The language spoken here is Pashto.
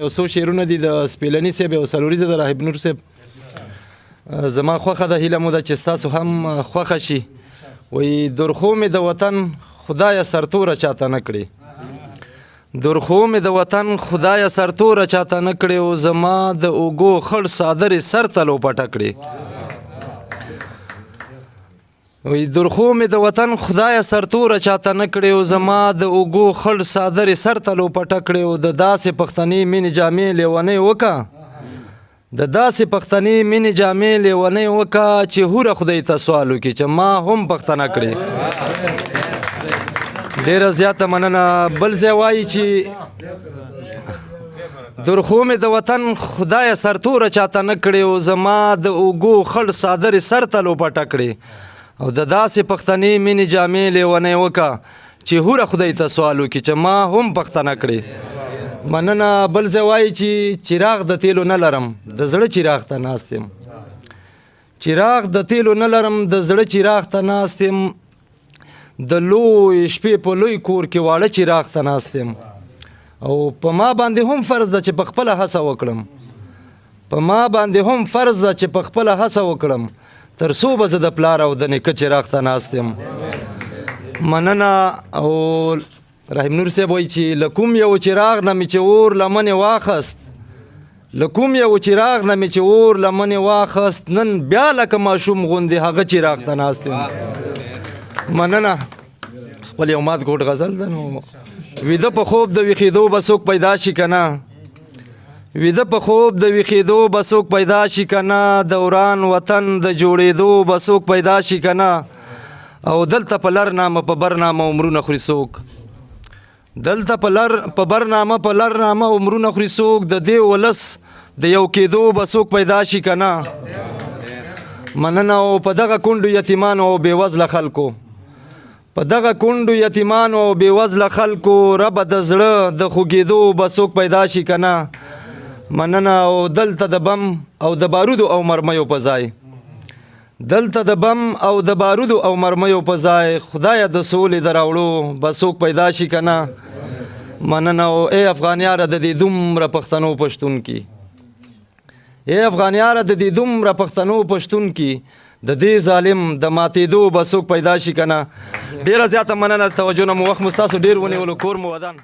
یو څو شعرونه دي د سپیلني صاحب او سلوریزه د راهب نور صاحب. زما خوښه ده، هیله مو ده چې ستاسو هم خوښه شي. وایي درخو مې د وطن خدایه سرتوره چاته نه کړې، درخو مې د وطن خدایه سرتوره چاته نه کړې، او زما د اوږو خړ څادرې سر ته لوپټه کړې. وی درخو مې د وطن خدایه سرتوره چاته نه کړې، او زما د اوږو خړ څادرې سر ته لوپټه کړې، او د داسې پښتنې مینې جامې لیونۍ وکه، د داسې پښتنې مینې جامې لیونۍ وکه چې هوره خدای ته سوال وکړي چې ما هم پښتنه کړې. ډېره زیاته مننه. بل ځای وایي چې درخو مې د وطن خدایه سرتوره چاته نه کړې، او زما د اوږو خړ څادرې سر ته لوپټه کړې، او د داسې پښتنې مینې جامې لیونۍ وکه چې هوره خدای ته سوال وکړي چې ما هم پښتنه کړې. مننه. بل ځای وایي چې چراغ د تیلو نه لرم، د زړه چراغ ته ناست یم، چراغ د تیلو نه لرم، د زړه چراغ ته ناست یم، د لوی شپې په لوی کور کې واړه چراغ ته ناست یم، او په ما باندې هم فرض ده چې په خپله هڅه وکړم، په ما باندې هم فرض ده چې په خپله هڅه وکړم، تر څو به زه د پلار او د نیکه چراغ ته ناست یم. مننه. او رحیم نور صاحب وایي چې له کوم یو چراغ نه مې چې اور لمنې واخست، له کوم یو چراغ نه مې چې اور لمنې واخست، نن بیا لکه ماشوم غوندې هغه چراغ ته ناست یم. مننه. خپل یو مات ګوټ غزل ده نو: ویده په خوب د ویښېدو به څوک پیدا شي که نه، ویده په خوب د ویښېدو به څوک پیدا شي که نه، دوران وطن د جوړېدو به څوک پیدا شي که نه، او دلته په لر نامه په بر نامه عمرونه خوري څوک، دلته په بر نامه په لر نامه عمرونه خوري څوک، د دې ولس د یو کېدو به څوک پیدا شي که نه. مننه. او په دغه کونډو یتیمانو او بېوزله خلکو، په دغه کونډو یتیمانو او بېوزله خلکو ربه د زړه د خوږېدو به څوک پیدا شي که نه. مننه. او دلته د بم او د بارودو او مرمیو په ځای، دلته د بم او د بارودو او مرمیو په ځای خدایه د سولې د راوړو به څوک پیدا شي که نه. مننه. او ای افغانیاره د دې دومره پښتنو پښتون کې، ای افغانیاره د دې دومره پښتنو پښتون کې د دې ظالم د ماتېدو به څوک پیدا شي که نه. ډېره زیاته مننه. توجه نه مو وخت مو ستاسو ډېر ونیولو. کور مو ودان.